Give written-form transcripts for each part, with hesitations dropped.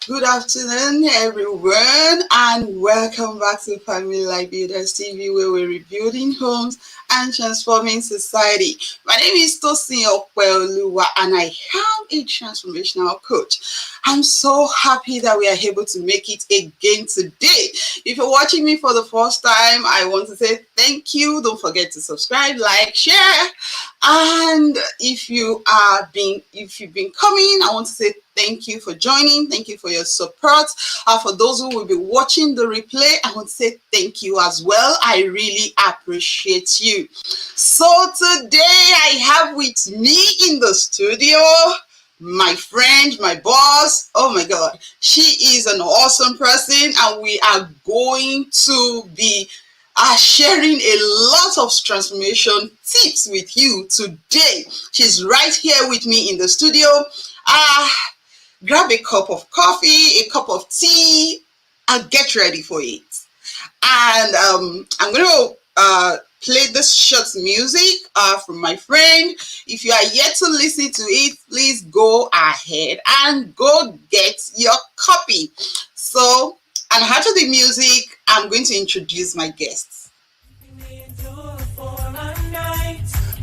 Good afternoon, everyone, and welcome back to Family Life Builders TV, where we're rebuilding homes and transforming society. My name is Tosin Opeoluwa, and I am a transformational coach. I'm so happy that we are able to make it again today. If you're watching me for the first time, I want to say thank you. Don't forget to subscribe, like, share, and if you've been coming, I want to say thank you for joining. Thank you for your support. For those who will be watching the replay, I want to say thank you as well. I really appreciate you. So today I have with me in the studio my friend, my boss. Oh my God, she is an awesome person, and we are going to be sharing a lot of transformation tips with you today. She's right here with me in the studio. Grab a cup of coffee, a cup of tea, and get ready for it. And I'm going to play this short music from my friend. If you are yet to listen to it, please go ahead and go get your copy. So, and after the music, I'm going to introduce my guests.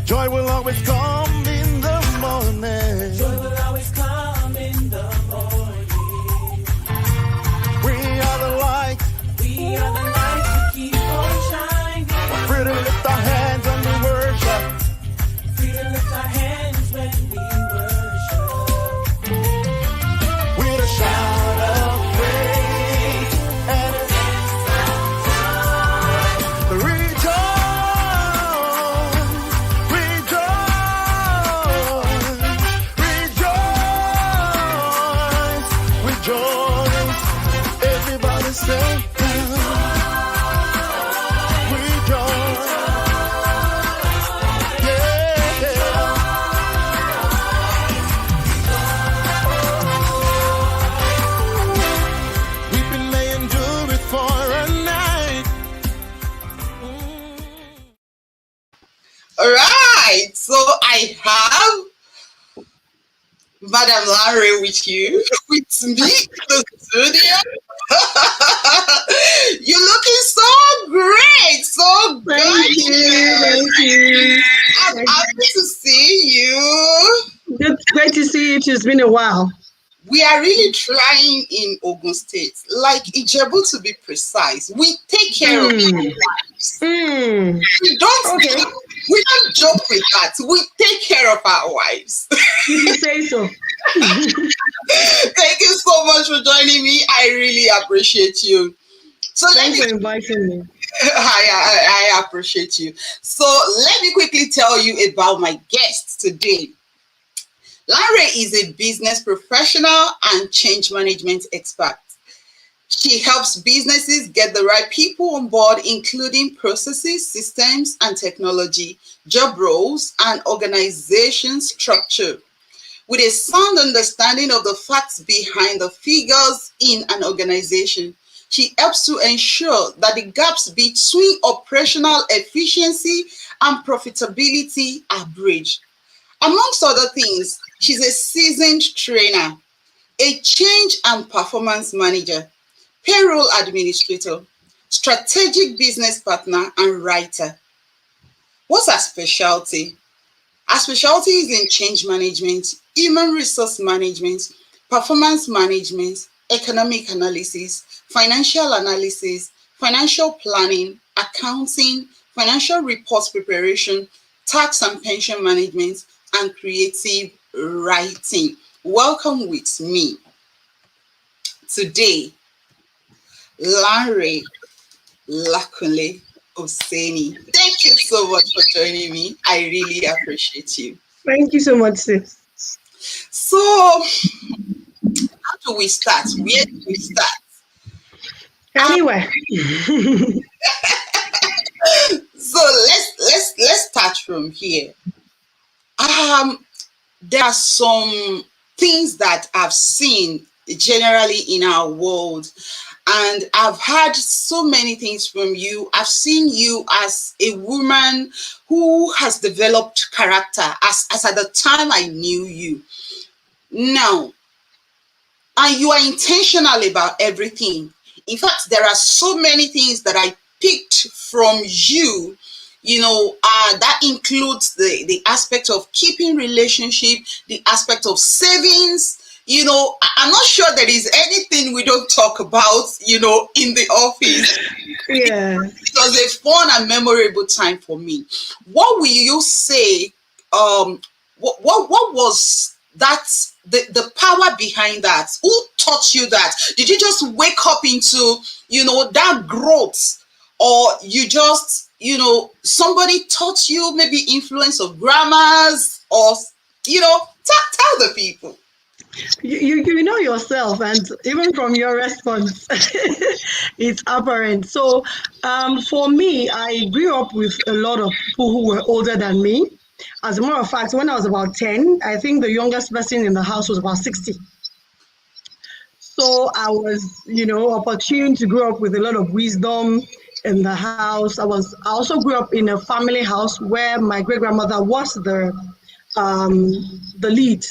Joy will always come in the morning. Joy will always come in the morning. We are the light. We are the light to keep on shining. We're free to lift our hands and we worship. Free to lift our hands when we worship. With a shout of praise and rejoice, rejoice, rejoice. Everybody say, All right, so I have Madam Lanre with me in the studio. You're looking so great, so good. Thank you. I'm happy to see you. It's great to see you. It's been a while. We are really trying in Ogun State, like Ijebu to be precise. We take care of our wives. We don't joke with that. We take care of our wives. If you say so. Thank you so much for joining me. I really appreciate you. So Thanks for inviting me. I appreciate you. So let me quickly tell you about my guest today. Lanre is a business professional and change management expert. She helps businesses get the right people on board, including processes, systems, and technology, job roles, and organization structure. With a sound understanding of the facts behind the figures in an organization, she helps to ensure that the gaps between operational efficiency and profitability are bridged. Amongst other things, she's a seasoned trainer, a change and performance manager, payroll administrator, strategic business partner, and writer. What's her specialty? Her specialty is in change management, human resource management, performance management, economic analysis, financial analysis, financial planning, accounting, financial reports preparation, tax and pension management, and creative writing. Welcome with me today, Lanre Lakunle-Oseni. Thank you so much for joining me. I really appreciate you. Thank you so much, sis. So, how do we start? Where do we start? Anyway. So let's start from here. There are some things that I've seen generally in our world, and I've heard so many things from you. I've seen you as a woman who has developed character as at the time I knew you. Now, and you are intentional about everything. In fact, there are so many things that I picked from you. That includes the aspect of keeping relationship, the aspect of savings. I'm not sure there is anything we don't talk about, in the office. Yeah. It was a fun and memorable time for me. What will you say? What was that? The power behind that? Who taught you that? Did you just wake up into that growth, or you just somebody taught you, maybe influence of grammars, or tell the people. You know yourself, and even from your response, it's apparent. So, for me, I grew up with a lot of people who were older than me. As a matter of fact, when I was about 10, I think the youngest person in the house was about 60. So I was, opportune to grow up with a lot of wisdom in the house. I also grew up in a family house where my great grandmother was um, the lead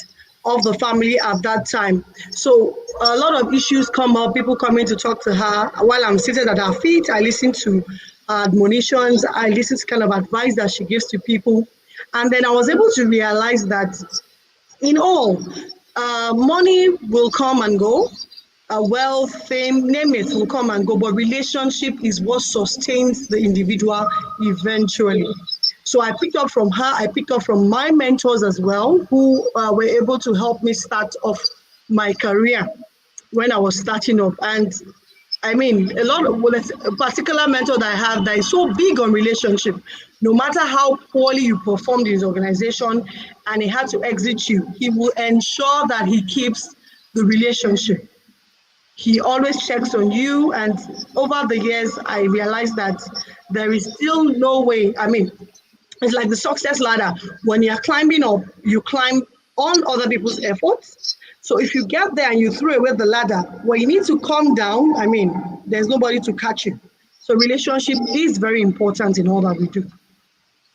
of the family at that time. So a lot of issues come up, people come in to talk to her. While I'm seated at her feet, I listen to admonitions, I listen to kind of advice that she gives to people. And then I was able to realize that in all, money will come and go, wealth, fame, name it, will come and go, but relationship is what sustains the individual eventually. So I picked up from her, I picked up from my mentors as well, who were able to help me start off my career when I was starting up. And I mean, a particular mentor that I have that is so big on relationship. No matter how poorly you performed in his organization and he had to exit you, he will ensure that he keeps the relationship. He always checks on you. And over the years, I realized that there is still no way. I mean, it's like the success ladder. When you're climbing up, you climb on other people's efforts. So if you get there and you throw away the ladder, when you need to come down, I mean, there's nobody to catch you. So relationship is very important in all that we do.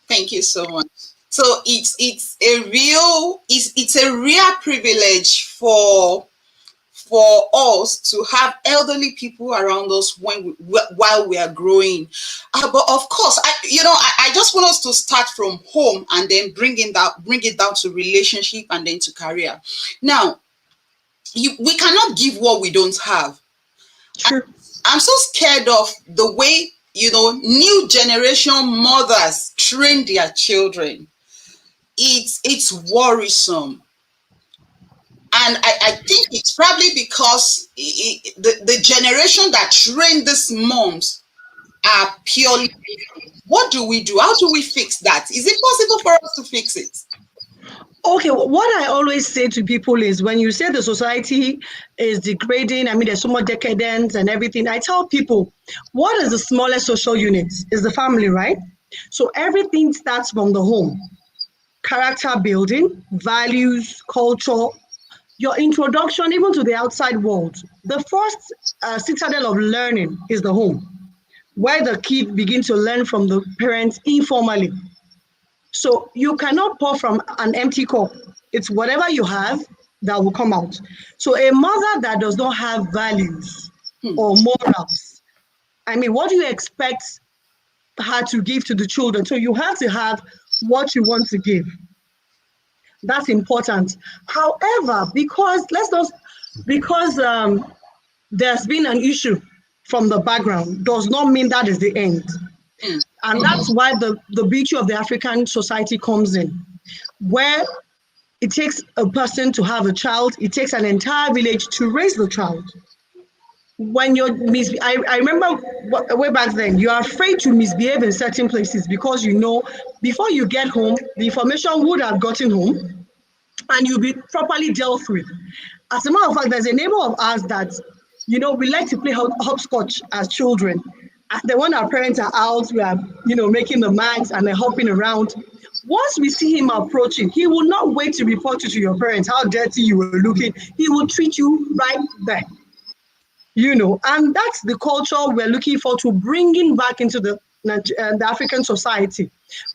Thank you so much. So it's a real privilege for us to have elderly people around us while we are growing. But of course, I just want us to start from home and then bring it down to relationship and then to career. Now, we cannot give what we don't have. Sure. I'm so scared of the way new generation mothers train their children. It's worrisome. And I think it's probably because the generation that trained these moms are purely different. What do we do? How do we fix that? Is it possible for us to fix it? Okay, what I always say to people is when you say the society is degrading, I mean, there's so much decadence and everything, I tell people, what is the smallest social unit? Is the family, right? So everything starts from the home. Character building, values, culture, your introduction even to the outside world. The first citadel of learning is the home, where the kid begins to learn from the parents informally. So you cannot pour from an empty cup. It's whatever you have that will come out. So a mother that does not have values or morals, I mean, what do you expect her to give to the children? So you have to have what you want to give. That's important. However, because there's been an issue from the background does not mean that is the end. And that's why the beauty of the African society comes in, where it takes a person to have a child, it takes an entire village to raise the child. When I remember way back then, you are afraid to misbehave in certain places because before you get home, the information would have gotten home and you'll be properly dealt with. As a matter of fact, there's a neighbor of ours that, we like to play hopscotch as children. And then when our parents are out, we are, making the marks and they're hopping around. Once we see him approaching, he will not wait to report you to your parents, how dirty you were looking. He will treat you right there. And that's the culture we're looking for to bringing back into the African society,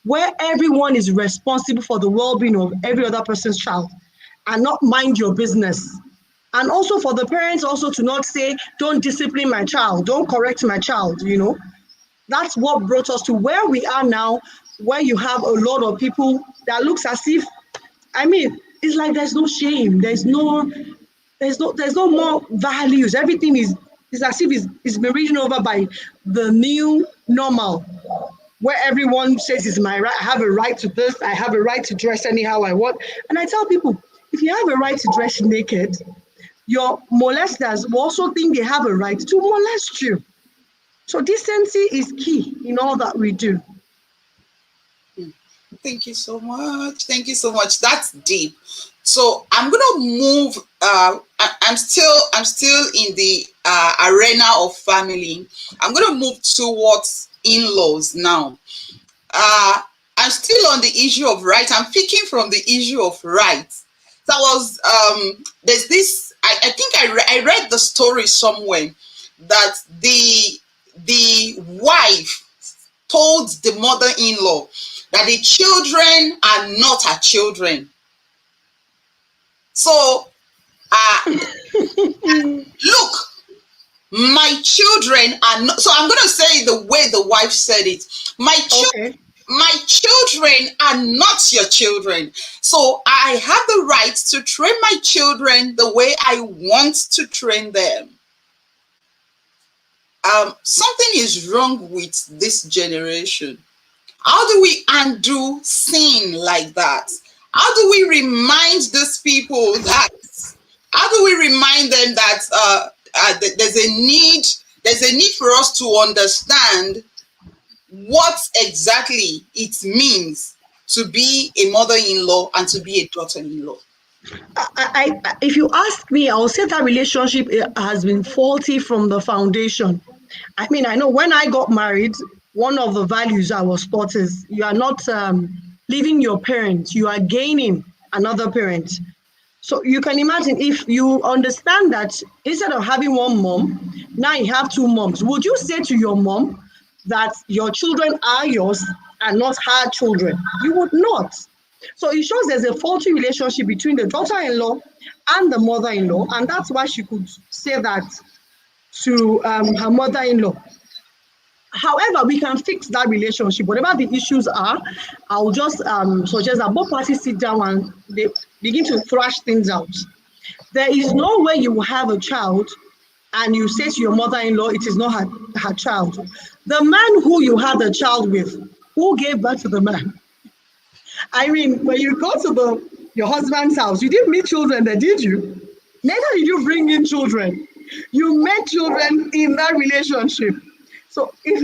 where everyone is responsible for the well-being of every other person's child and not mind your business. And also for the parents also to not say, don't discipline my child, don't correct my child, you know. That's what brought us to where we are now, where you have a lot of people that looks as if, I mean, it's like there's no shame, there's no more values. Everything is as if it's been written over by the new normal, where everyone says it's my right, I have a right to this, I have a right to dress anyhow I want. And I tell people, if you have a right to dress naked, your molesters will also think they have a right to molest you. So decency is key in all that we do. Thank you so much. Thank you so much. That's deep. So I'm gonna move. I'm still in the arena of family. I'm gonna move towards in-laws now. I'm still on the issue of rights. I'm picking from the issue of rights. So there's this. I think I read the story somewhere that the wife told the mother-in-law that the children are not her children. So, look, my children are not. So I'm going to say the way the wife said it. My children are not your children. So I have the right to train my children the way I want to train them. Something is wrong with this generation. How do we undo sin like that? How do we remind these people that? How do we remind them that there's a need for us to understand what exactly it means to be a mother-in-law and to be a daughter-in-law? If you ask me, I'll say that relationship has been faulty from the foundation. I mean, I know when I got married, one of the values I was taught is you are not leaving your parents, you are gaining another parent. So you can imagine if you understand that instead of having one mom, now you have two moms. Would you say to your mom that your children are yours and not her children? You would not. So it shows there's a faulty relationship between the daughter-in-law and the mother-in-law, and that's why she could say that to her mother-in-law. However, we can fix that relationship. Whatever the issues are, I'll just suggest that both parties sit down and they begin to thrash things out. There is no way you will have a child and you say to your mother-in-law, it is not her child. The man who you had a child with, who gave birth to the man? I mean, when you go to your husband's house, you didn't meet children there, did you? Neither did you bring in children. You met children in that relationship. So if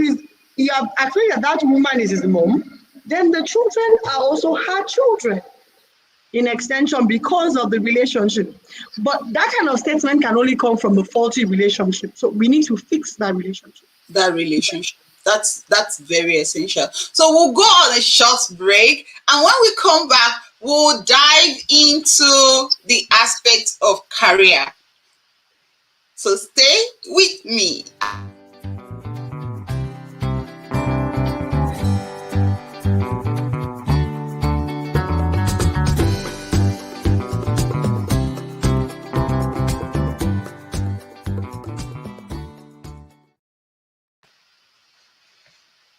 you have agreed that woman is his mom, then the children are also her children in extension because of the relationship. But that kind of statement can only come from a faulty relationship. So we need to fix that relationship. That's very essential. So we'll go on a short break, and when we come back, we'll dive into the aspects of career. So stay with me.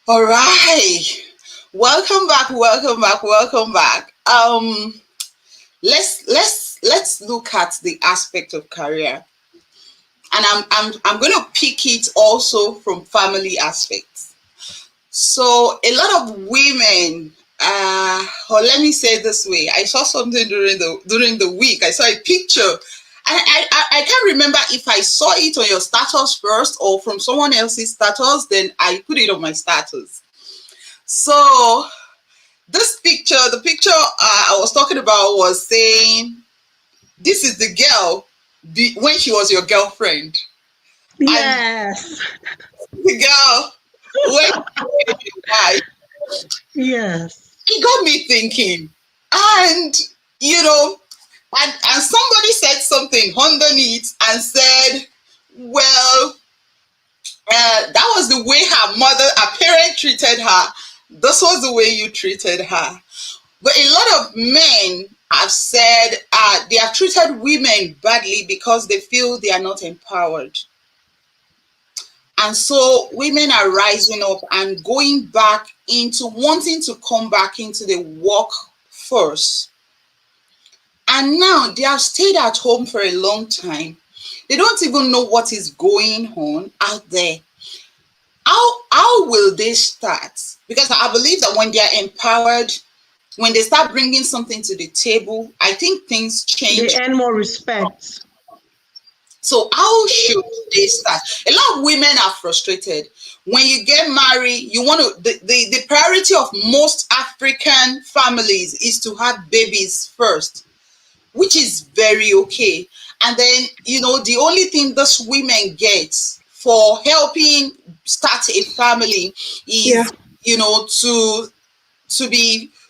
All right, welcome back. Let's look at the aspect of career, and I'm going to pick it also from family aspects. So a lot of women, or let me say it this way, I saw something during the week. I saw a picture. I can't remember if I saw it on your status first or from someone else's status, then I put it on my status. So this picture, the picture I was talking about was saying, this is the girl when she was your girlfriend. Yes. And the girl when she was your wife. Yes. It got me thinking. And, and somebody said something underneath and said, well, that was the way her parent treated her. This was the way you treated her. But a lot of men have said they have treated women badly because they feel they are not empowered. And so women are rising up and going back into wanting to come back into the workforce. And now they have stayed at home for a long time. They don't even know what is going on out there. How will they start? Because I believe that when they are empowered, when they start bringing something to the table, I think things change. They earn more respect. So how should they start? A lot of women are frustrated. When you get married, you want to, the priority of most African families is to have babies first, which is very okay. And then, the only thing those women get for helping start a family is,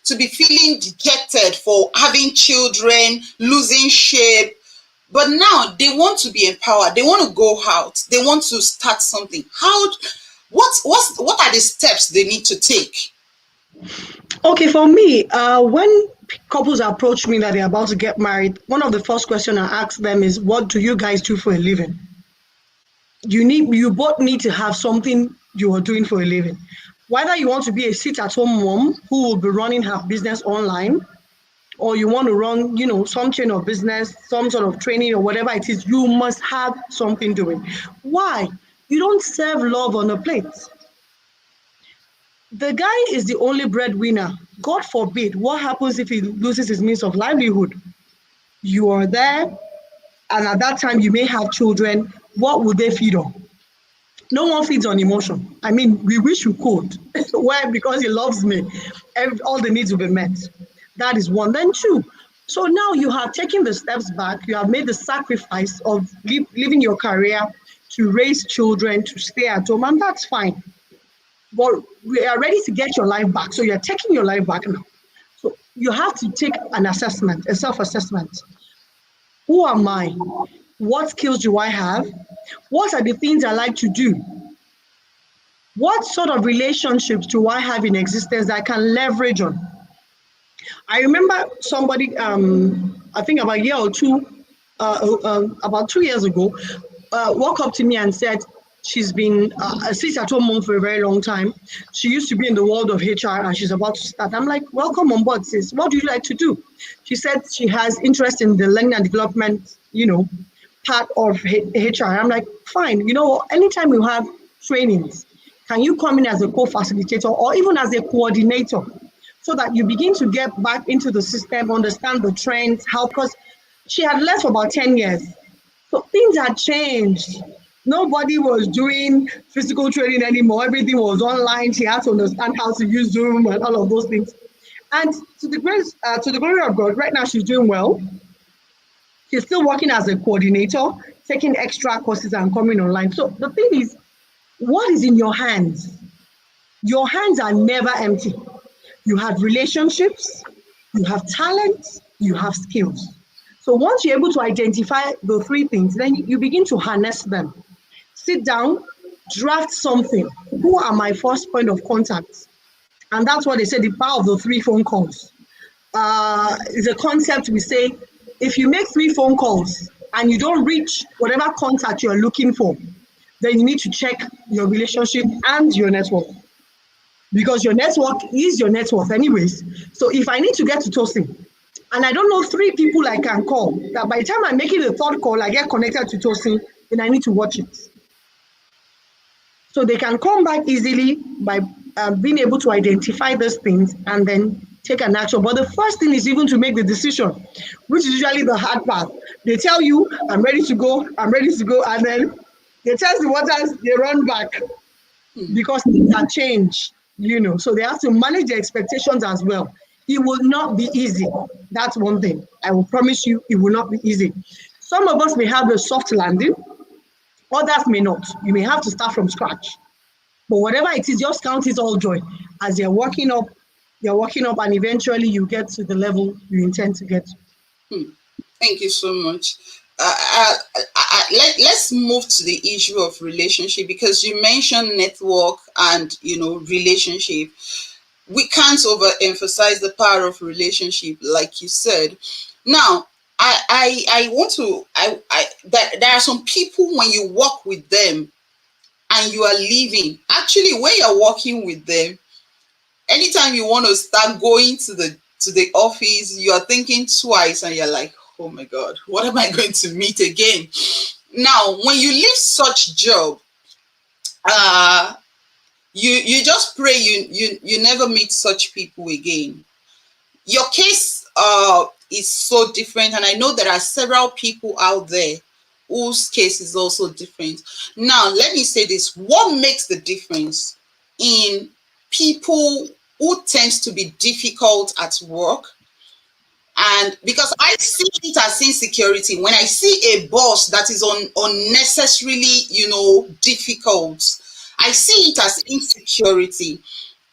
to be feeling dejected for having children, losing shape. But now they want to be empowered. They want to go out. They want to start something. What are the steps they need to take? Okay, for me, when couples approach me that they're about to get married, one of the first questions I ask them is, what do you guys do for a living? You both need to have something you are doing for a living. Whether you want to be a sit-at-home mom who will be running her business online, or you want to run, some chain of business, some sort of training or whatever it is, you must have something doing. Why? You don't serve love on a plate. The guy is the only breadwinner. God forbid, what happens if he loses his means of livelihood? You are there, and at that time you may have children. What will they feed on? No one feeds on emotion. I mean, we wish we could. Why? Because he loves me. All the needs will be met. That is one. Then two. So now you have taken the steps back. You have made the sacrifice of leaving your career to raise children, to stay at home, and that's fine. But we are ready to get your life back. So you're taking your life back now. So you have to take an assessment, a self-assessment. Who am I? What skills do I have? What are the things I like to do? What sort of relationships do I have in existence that I can leverage on? I remember somebody, I think about a year or two, about 2 years ago, walked up to me and said, she's been a sit-at-home mom for a very long time. She used to be in the world of HR and she's about to start. I'm like, welcome on board, sis. What do you like to do? She said she has interest in the learning and development, part of HR. I'm like, fine. Anytime you have trainings, can you come in as a co-facilitator or even as a coordinator so that you begin to get back into the system, understand the trends, how, because she had left for about 10 years. So things had changed. Nobody was doing physical training anymore. Everything was online. She had to understand how to use Zoom and all of those things. And to the glory of God, right now she's doing well. She's still working as a coordinator, taking extra courses and coming online. So the thing is, what is in your hands? Your hands are never empty. You have relationships, you have talent, you have skills. So once you're able to identify the three things, then you begin to harness them. Sit down, draft something. Who are my first point of contact? And that's what they say, the power of the 3 phone calls. Is a concept we say, if you make 3 phone calls and you don't reach whatever contact you're looking for, then you need to check your relationship and your network. Because your network is your net worth anyways. So if I need to get to Tosin, and I don't know 3 people I can call, that by the time I'm making the 3rd call, I get connected to Tosin, then I need to watch it. So they can come back easily by being able to identify those things and then take an action. But the first thing is even to make the decision, which is usually the hard part. They tell you, I'm ready to go, and then they test the waters, they run back because things have changed, so they have to manage their expectations as well. It will not be easy. That's one thing. I will promise you, it will not be easy. Some of us may have a soft landing, others may not. You may have to start from scratch. But whatever it is, just count it all joy. As you're working up, and eventually you get to the level you intend to get to. Thank you so much. Let's move to the issue of relationship, because you mentioned network and relationship. we can't overemphasize the power of relationship, like you said. Now, I want to I that there are some people when you work with them and you are leaving. Actually, when you're working with them, anytime you want to start going to the office, you are thinking twice and you're like, oh my God, what am I going to meet again? Now, when you leave such job, uh you just pray you never meet such people again. Your case is so different, and I know there are several people out there whose case is also different. Now, let me say this: what makes the difference in people who tends to be difficult at work? And because I see it as insecurity when I see a boss that is unnecessarily, difficult. I see it as insecurity.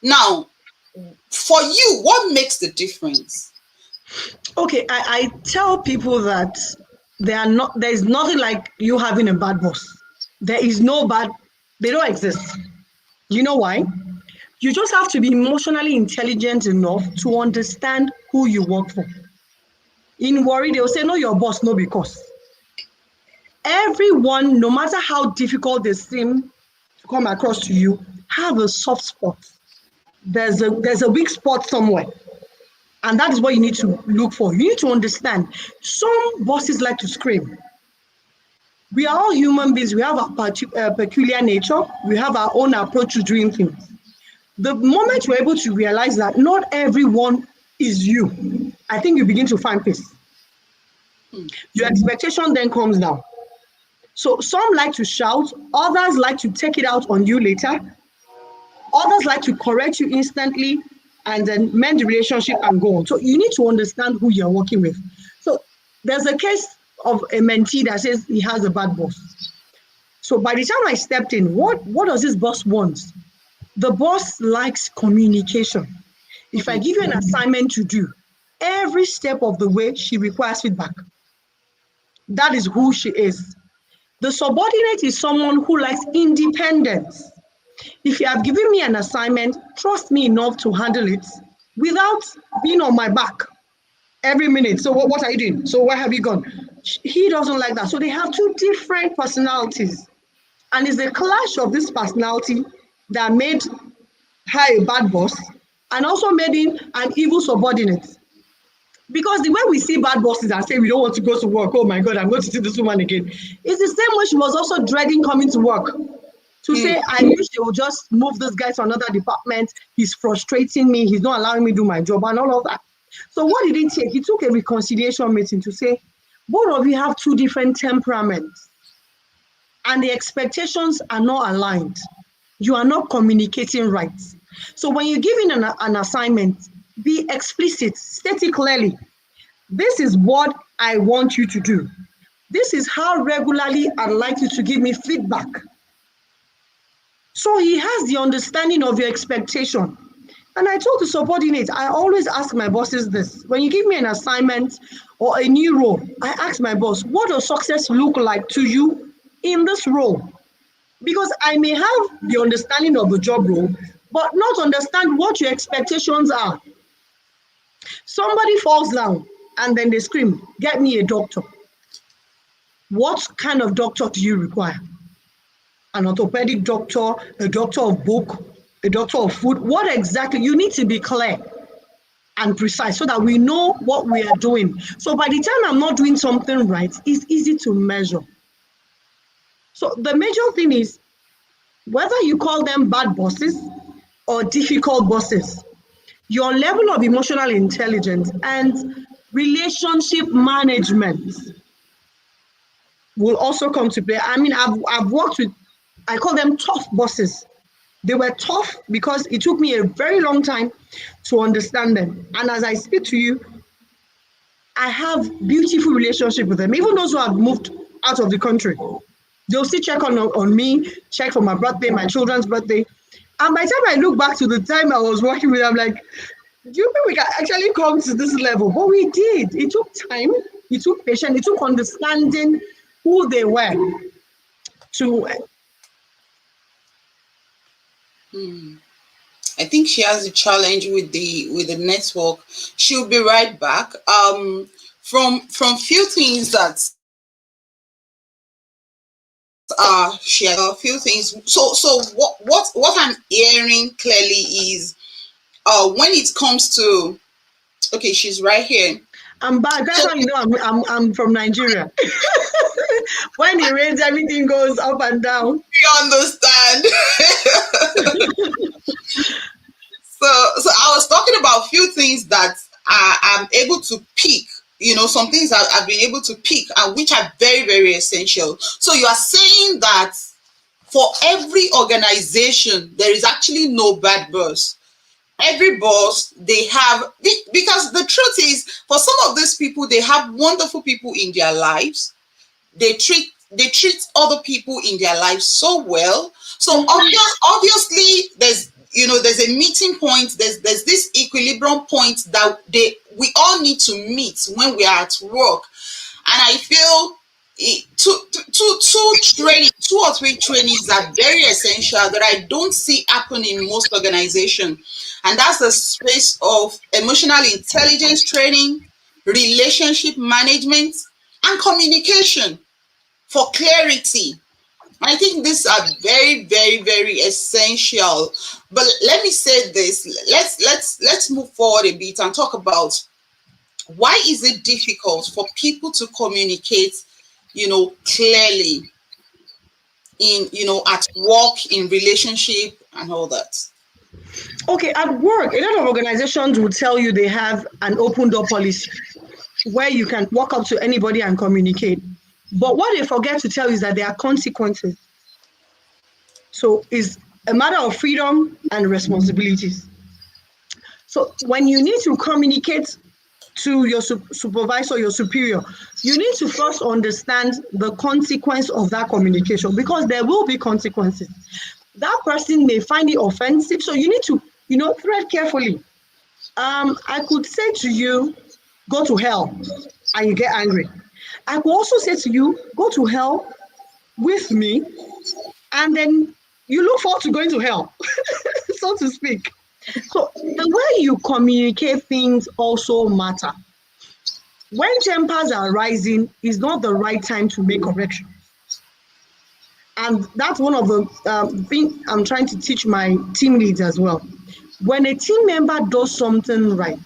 Now, for you, what makes the difference? Okay, I tell people that there is nothing like you having a bad boss. There is no bad, they don't exist. You know why? You just have to be emotionally intelligent enough to understand who you work for. In worry, they'll say, no, your boss, no, because. Everyone, no matter how difficult they seem to come across to you, have a soft spot. There's a weak spot somewhere. And that is what you need to look for. You need to understand. Some bosses like to scream. We are all human beings. We have a peculiar nature. We have our own approach to doing things. The moment you're able to realize that not everyone is you, I think you begin to find peace. Your expectation then comes down. So some like to shout, others like to take it out on you later, others like to correct you instantly and then mend the relationship and go on. So you need to understand who you're working with. So there's a case of a mentee that says he has a bad boss. So by the time I stepped in, what does this boss want? The boss likes communication. If I give you an assignment to do, every step of the way, she requires feedback. That is who she is. The subordinate is someone who likes independence. If you have given me an assignment, trust me enough to handle it without being on my back every minute. So what are you doing? So where have you gone? He doesn't like that. So they have two different personalities. And it's the clash of this personality that made her a bad boss and also made him an evil subordinate. Because the way we see bad bosses and say we don't want to go to work, oh my God, I'm going to see this woman again. It's the same way she was also dreading coming to work. To say, I wish they would just move this guy to another department. He's frustrating me. He's not allowing me to do my job and all of that. So what did he take? He took a reconciliation meeting to say, both of you have two different temperaments and the expectations are not aligned. You are not communicating right. So when you give in an assignment, be explicit, state it clearly. This is what I want you to do. This is how regularly I'd like you to give me feedback. So he has the understanding of your expectation. And I told the subordinate, I always ask my bosses this. When you give me an assignment or a new role, I ask my boss, what does success look like to you in this role? Because I may have the understanding of the job role, but not understand what your expectations are. Somebody falls down and then they scream, get me a doctor. What kind of doctor do you require? An orthopedic doctor, a doctor of book, a doctor of food? What exactly? You need to be clear and precise so that we know what we are doing. So by the time I'm not doing something right, it's easy to measure. So the major thing is, whether you call them bad bosses or difficult bosses, your level of emotional intelligence and relationship management will also come to play. I mean, I've worked with, I call them tough bosses. They were tough because it took me a very long time to understand them. And as I speak to you, I have beautiful relationship with them. Even those who have moved out of the country, they'll still check on me, check for my birthday, my children's birthday. And by the time I look back to the time I was working with them, I'm like, do you think we can actually come to this level? But we did. It took time. It took patience. It took understanding who they were to. I think she has a challenge with the network. She'll be right back. From few things that she has a few things. So what I'm hearing clearly is when it comes to, okay, she's right here. I'm back. That's how you know I'm from Nigeria. When it rains, everything goes up and down. You understand? So I was talking about a few things that I'm able to pick. Some things I've been able to pick, and which are very, very essential. So you are saying that for every organization, there is actually no bad boss. Every boss, they have, because the truth is, for some of these people, they have wonderful people in their lives. They treat other people in their lives so well. So obviously there's a meeting point, there's this equilibrium point that we all need to meet when we are at work. And I feel two or three trainings are very essential that I don't see happen in most organizations. And that's the space of emotional intelligence training, relationship management, and communication for clarity. I think these are very, very, very essential. But let me say this. Let's move forward a bit and talk about why is it difficult for people to communicate, clearly in, at work, in relationship, and all that. Okay, at work, a lot of organizations will tell you they have an open door policy where you can walk up to anybody and communicate. But what they forget to tell you is that there are consequences. So it's a matter of freedom and responsibilities. So when you need to communicate to your supervisor, your superior, you need to first understand the consequence of that communication, because there will be consequences. That person may find it offensive, so you need to, tread carefully. I could say to you, go to hell, and you get angry. I could also say to you, go to hell with me, and then you look forward to going to hell, so to speak. So the way you communicate things also matter. When tempers are rising, is not the right time to make correction. And that's one of the things I'm trying to teach my team leads as well. When a team member does something right,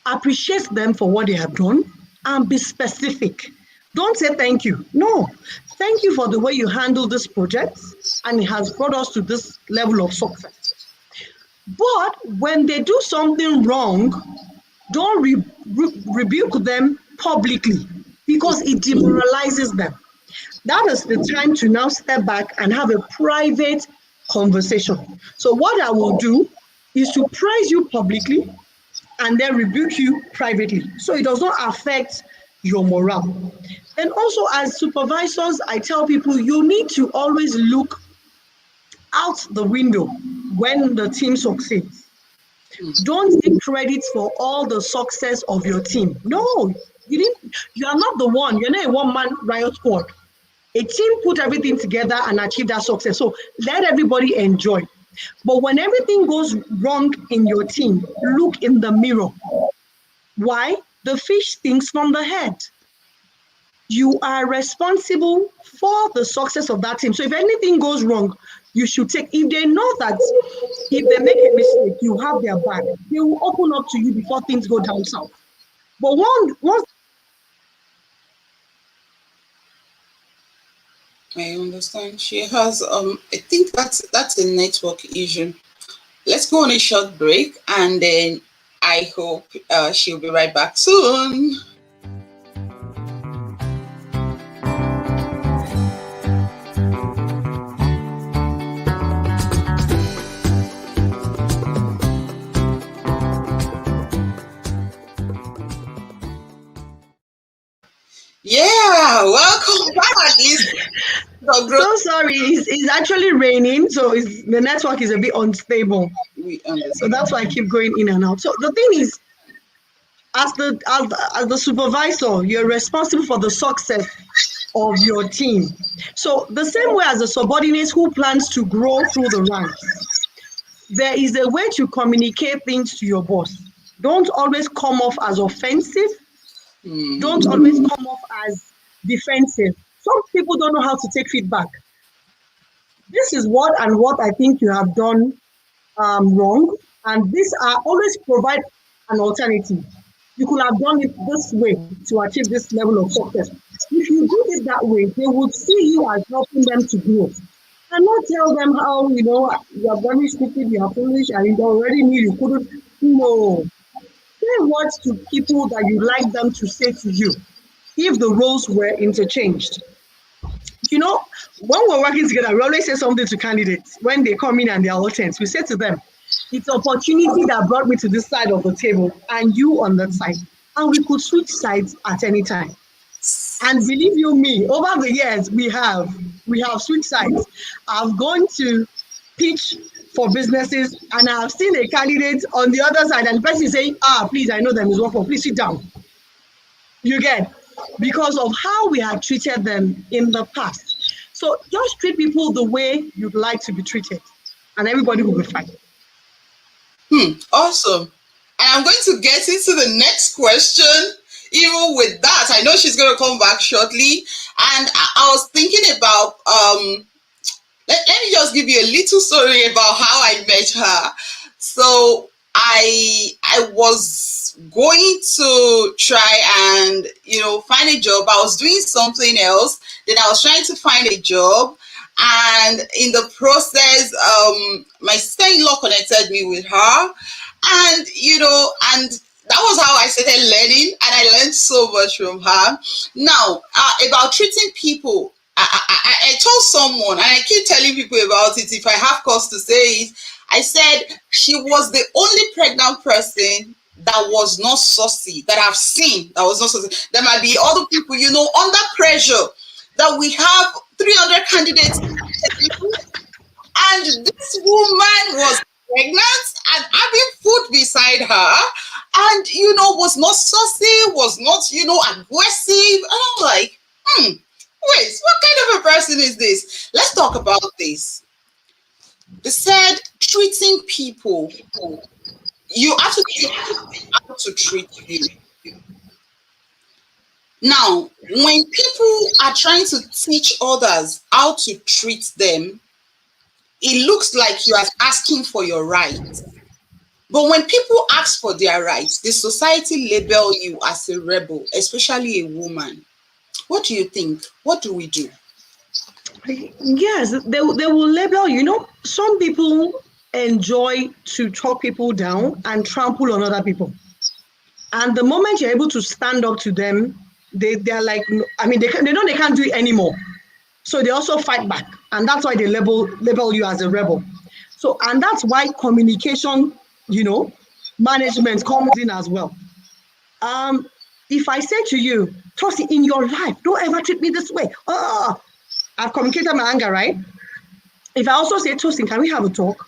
appreciate them for what they have done and be specific. Don't say thank you. No, thank you for the way you handled this project and it has brought us to this level of success. But when they do something wrong, don't rebuke them publicly, because it demoralizes them. That is the time to now step back and have a private conversation. So what I will do is to praise you publicly and then rebuke you privately, so it does not affect your morale. And also, as supervisors, I tell people you need to always look out the window when the team succeeds. Don't take credit for all the success of your team. No, you are not the one. You're not a one-man riot squad. A team put everything together and achieved that success. So let everybody enjoy. But when everything goes wrong in your team, look in the mirror. Why? The fish stinks from the head. You are responsible for the success of that team. So if anything goes wrong, you should take, if they know that if they make a mistake, you have their back, they will open up to you before things go down south. But once I understand. She has I think that's a network issue. Let's go on a short break, and then I hope she'll be right back soon. Yeah, welcome back. So sorry, it's actually raining, so the network is a bit unstable. We understand. So that's why I keep going in and out. So the thing is, as the supervisor, you're responsible for the success of your team. So the same way as the subordinates who plans to grow through the ranks. there is a way to communicate things to your boss. Don't always come off as offensive. Don't always come off as defensive. Some people don't know how to take feedback. This is what I think you have done wrong, and this always provide an alternative. You could have done it this way to achieve this level of success. If you do it that way, they would see you as helping them to grow, and not tell them how you are very stupid, you are foolish, and you already knew you couldn't. No, say words to people that you like them to say to you. If the roles were interchanged, when we're working together, we always say something to candidates when they come in and they are all tense. We say to them, it's opportunity that brought me to this side of the table and you on that side. And we could switch sides at any time. And believe you me, over the years, we have switched sides. I've gone to pitch for businesses and I've seen a candidate on the other side and the person is saying, please, I know them is working, please sit down. You get, because of how we had treated them in the past. So just treat people the way you'd like to be treated and everybody will be fine. Awesome. And I'm going to get into the next question. Even with that, I know she's going to come back shortly. And I was thinking about, let me just give you a little story about how I met her. So I was going to try and, find a job. I was doing something else. Then I was trying to find a job. And in the process, my sister-in-law connected me with her. And, and that was how I started learning. And I learned so much from her. Now, about treating people, I told someone, and I keep telling people about it, if I have cause to say it, I said she was the only pregnant person that was not saucy, that I've seen, that was not saucy. There might be other people, under pressure, that we have 300 candidates, and this woman was pregnant and having food beside her, and was not saucy, was not aggressive, and I'm like, wait, what kind of a person is this? Let's talk about this. They said treating people, you have to treat how to treat you. Now, when people are trying to teach others how to treat them, it looks like you are asking for your rights. But when people ask for their rights, the society label you as a rebel, especially a woman. What do you think? What do we do? Yes, they will label, some people enjoy to talk people down and trample on other people. And the moment you're able to stand up to them, they're like, they know they can't do it anymore. So they also fight back. And that's why they label you as a rebel. So, and that's why communication, management comes in as well. If I say to you, Tosin, in your life, don't ever treat me this way. I've communicated my anger, right? If I also say, Tosin, can we have a talk?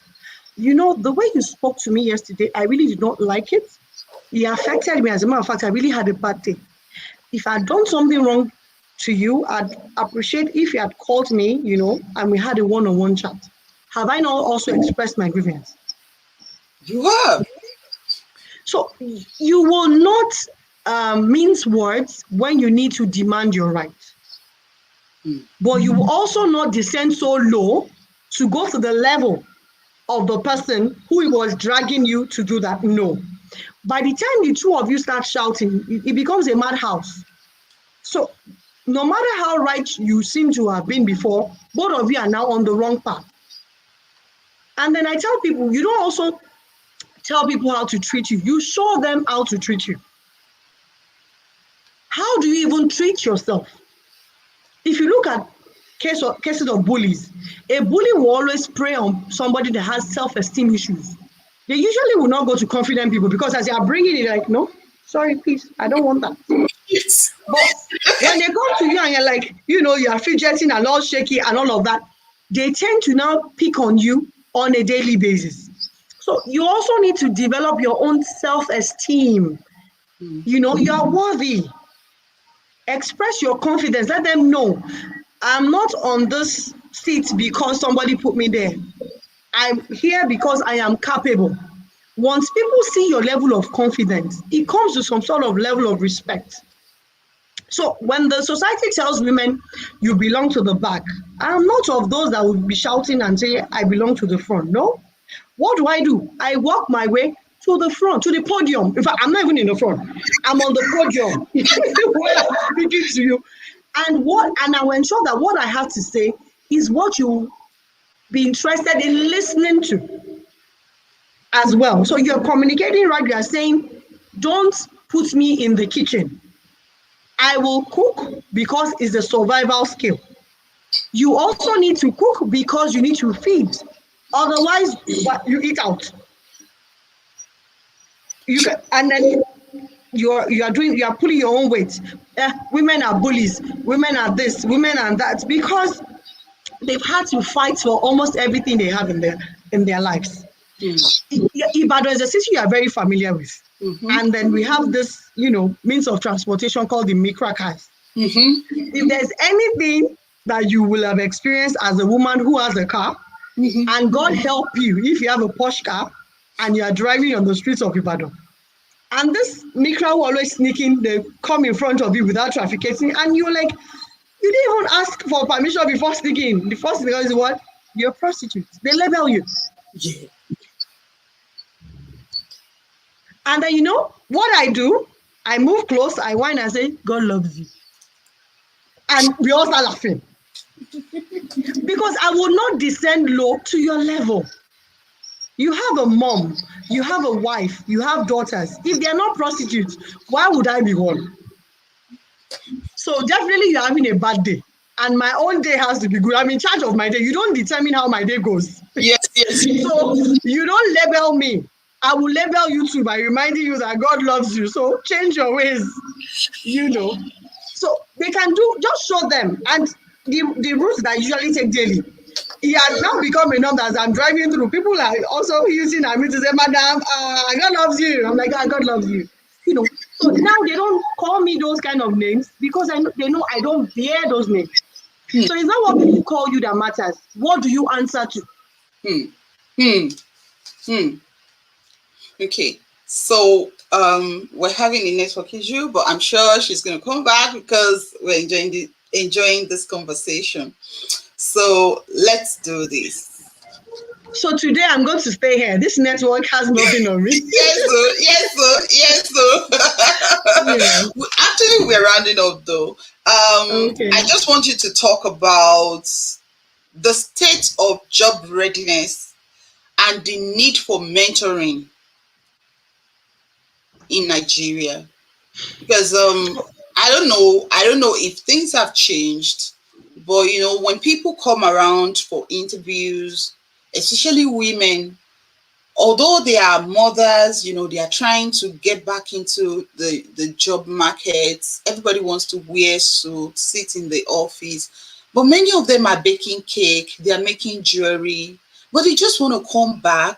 The way you spoke to me yesterday, I really did not like it. It affected me. As a matter of fact, I really had a bad day. If I had done something wrong to you, I'd appreciate if you had called me, and we had a one-on-one chat. Have I not also expressed my grievance? You have. So you will not mince words when you need to demand your rights. But you will also not descend so low to go to the level of the person who was dragging you to do that. No. By the time the two of you start shouting, it becomes a madhouse. So no matter how right you seem to have been before, both of you are now on the wrong path. And then I tell people, you don't also tell people how to treat you. You show them how to treat you. How do you even treat yourself? If you look at cases of bullies, a bully will always prey on somebody that has self-esteem issues. They usually will not go to confident people because as they are bringing it, like, no, sorry, please, I don't want that. But when they go to you and you're like, you are fidgeting and all shaky and all of that, they tend to now pick on you on a daily basis. So you also need to develop your own self-esteem. You are worthy. Express your confidence. Let them know I'm not on this seat because somebody put me there. I'm here because I am capable. Once people see your level of confidence, it comes to some sort of level of respect. So when the society tells women you belong to the back, I'm not of those that will be shouting and say I belong to the front. No. What do? I walk my way to the front, to the podium. In fact, I'm not even in the front. I'm on the podium where I'm speaking to you. And I will ensure that what I have to say is what you be interested in listening to as well. So you're communicating right. You are saying, don't put me in the kitchen. I will cook because it's a survival skill. You also need to cook because you need to feed. Otherwise, you eat out. And then you are pulling your own weight. Women are bullies. Women are this. Women are that, because they've had to fight for almost everything they have in their lives. Ibadan is a city you are very familiar with. And then we have this, means of transportation called the Mikra cars. If there's anything that you will have experienced as a woman who has a car, and God help you if you have a Porsche car and you are driving on the streets of Ibadan, and this Mikra will always sneaking, they come in front of you without trafficking, and you're like, you didn't even ask for permission before sneaking. The first thing is what? You're a prostitute. They label you. Yeah. And then what I do? I move close, I whine and say, God loves you. And we all start laughing. Because I will not descend low to your level. You have a mom, you have a wife, you have daughters. If they are not prostitutes, why would I be one? So definitely you're having a bad day. And my own day has to be good. I'm in charge of my day. You don't determine how my day goes. Yes. So you don't label me. I will label you too by reminding you that God loves you. So change your ways, So they can just show them. And the routes that I usually take daily, it has now become a norm that as I'm driving through, people are also using me to say, Madam, God loves you. I'm like, God loves you. So now they don't call me those kind of names because they know I don't bear those names. So it's not what people call you that matters. What do you answer to? Okay, so we're having a network issue, but I'm sure she's going to come back because we're enjoying this conversation. So let's do this. So today I'm going to stay here. This network has nothing on me. Yes, sir. Yeah. Actually, we're rounding up though. Okay. I just want you to talk about the state of job readiness and the need for mentoring in Nigeria, because I don't know if things have changed, but when people come around for interviews, especially women, although they are mothers, they are trying to get back into the job market. Everybody wants to wear suits, sit in the office, but many of them are baking cake, they are making jewelry, but they just want to come back,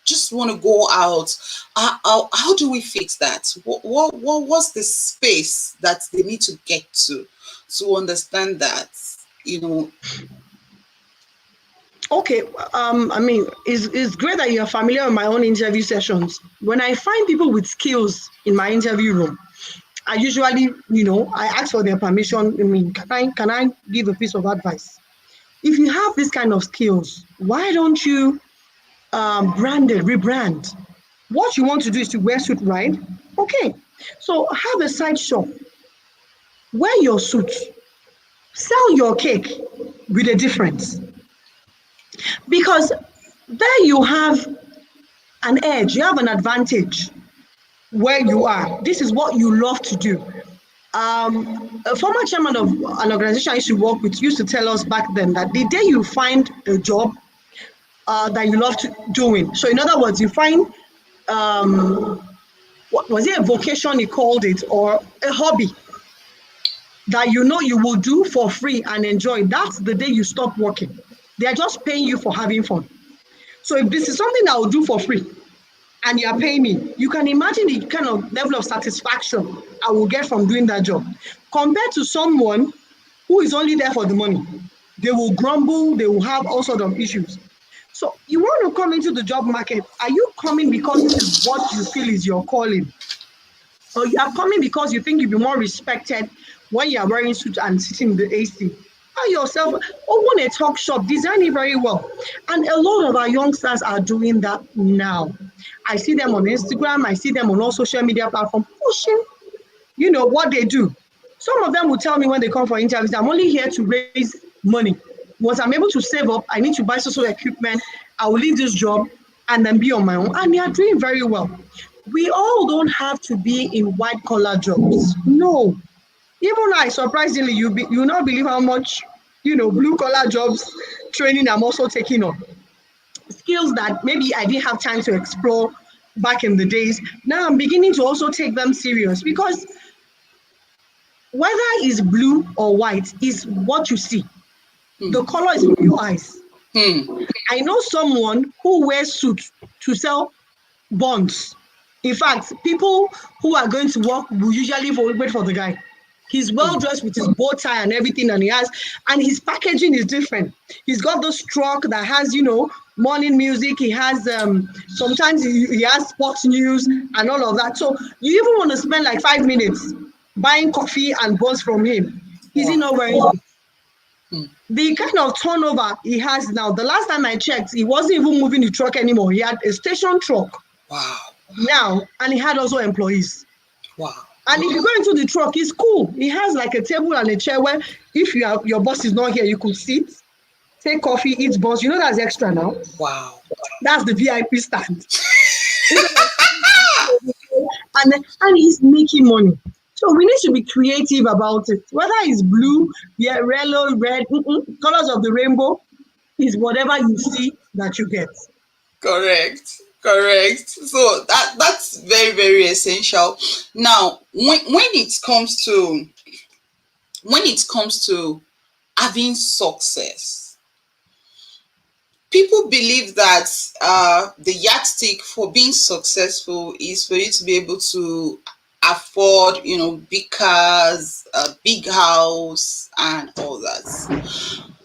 just want to go out. How do we fix that? What's the space that they need to get to understand that, Okay, it's great that you're familiar with my own interview sessions. When I find people with skills in my interview room, I usually, I ask for their permission. Can I give a piece of advice? If you have this kind of skills, why don't you rebrand? What you want to do is to wear suit, right? Okay, so have a side shop. Wear your suit. Sell your cake with a difference. Because there you have an edge, you have an advantage where you are. This is what you love to do. A former chairman of an organization I used to work with used to tell us back then that the day you find a job that you love doing, so in other words, you find, what was it, a vocation he called it, or a hobby that you will do for free and enjoy, that's the day you stop working. They're just paying you for having fun. So if this is something I will do for free and you're paying me, you can imagine the kind of level of satisfaction I will get from doing that job compared to someone who is only there for the money. They will grumble, they will have all sorts of issues. So you want to come into the job market. Are you coming because this is what you feel is your calling? Or you are coming because you think you'll be more respected when you are wearing suit and sitting in the AC? Buy yourself, open a talk shop, design it very well. And a lot of our youngsters are doing that now. I see them on Instagram, I see them on all social media platforms pushing, what they do. Some of them will tell me when they come for interviews, I'm only here to raise money. Once I'm able to save up, I need to buy social equipment, I will leave this job and then be on my own. And they are doing very well. We all don't have to be in white collar jobs. No. Even I, surprisingly, you not believe how much, blue collar jobs training I'm also taking on. Skills that maybe I didn't have time to explore back in the days. Now I'm beginning to also take them serious, because whether it's blue or white is what you see. The color is in your eyes. I know someone who wears suits to sell bonds. In fact, people who are going to work will usually wait for the guy. He's well dressed with his bow tie and everything, and his packaging is different. He's got this truck that has, morning music. He has sometimes he has sports news and all of that. So you even want to spend like 5 minutes buying coffee and buns from him. Is he not wearing it? The kind of turnover he has now, the last time I checked, he wasn't even moving the truck anymore. He had a station truck. Wow. Now, and he had also employees. Wow. And if you go into the truck, it's cool. He has like a table and a chair where if your boss is not here, you could sit, take coffee, eat buns. That's extra now. Wow. That's the VIP stand. and he's making money. So we need to be creative about it. Whether it's blue, yellow, red, colors of the rainbow, is whatever you see that you get. Correct. So that's very, very essential. Now, when it comes to having success, people believe that the yardstick for being successful is for you to be able to afford, big cars, a big house, and all that.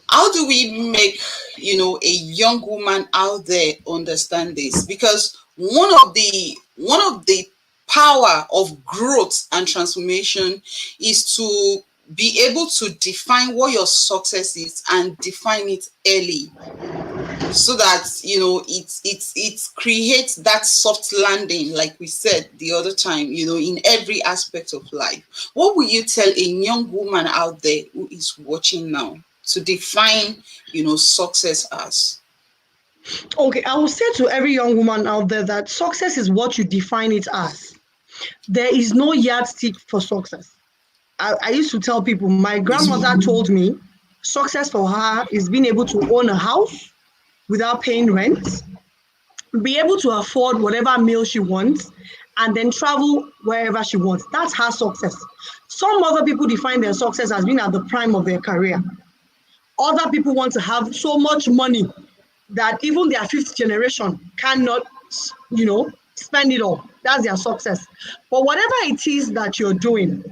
How do we make, a young woman out there understand this? Because one of the power of growth and transformation is to be able to define what your success is and define it early, so that it creates that soft landing, like we said the other time, in every aspect of life. What will you tell a young woman out there who is watching now to define success as? Okay, I will say to every young woman out there that success is what you define it as. There is no yardstick for success. I used to tell people, my grandmother told me success for her is being able to own a house without paying rent, be able to afford whatever meal she wants, and then travel wherever she wants. That's her success. Some other people define their success as being at the prime of their career. Other people want to have so much money that even their fifth generation cannot, spend it all. That's their success. But whatever it is that you're doing,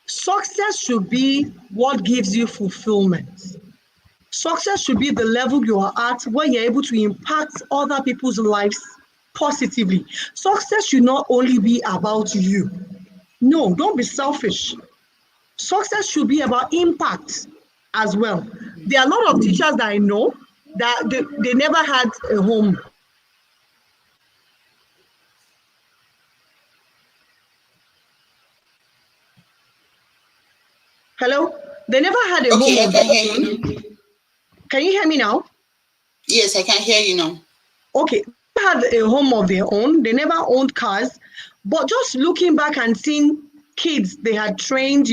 success should be what gives you fulfillment. Success should be the level you are at where you're able to impact other people's lives positively. Success should not only be about you. No, don't be selfish. Success should be about impact as well. There are a lot of teachers that I know that they never had a home. Hello? They never had a home of their own. Can you hear me now? Yes, I can hear you now. Okay, they had a home of their own. They never owned cars. But just looking back and seeing kids they had trained,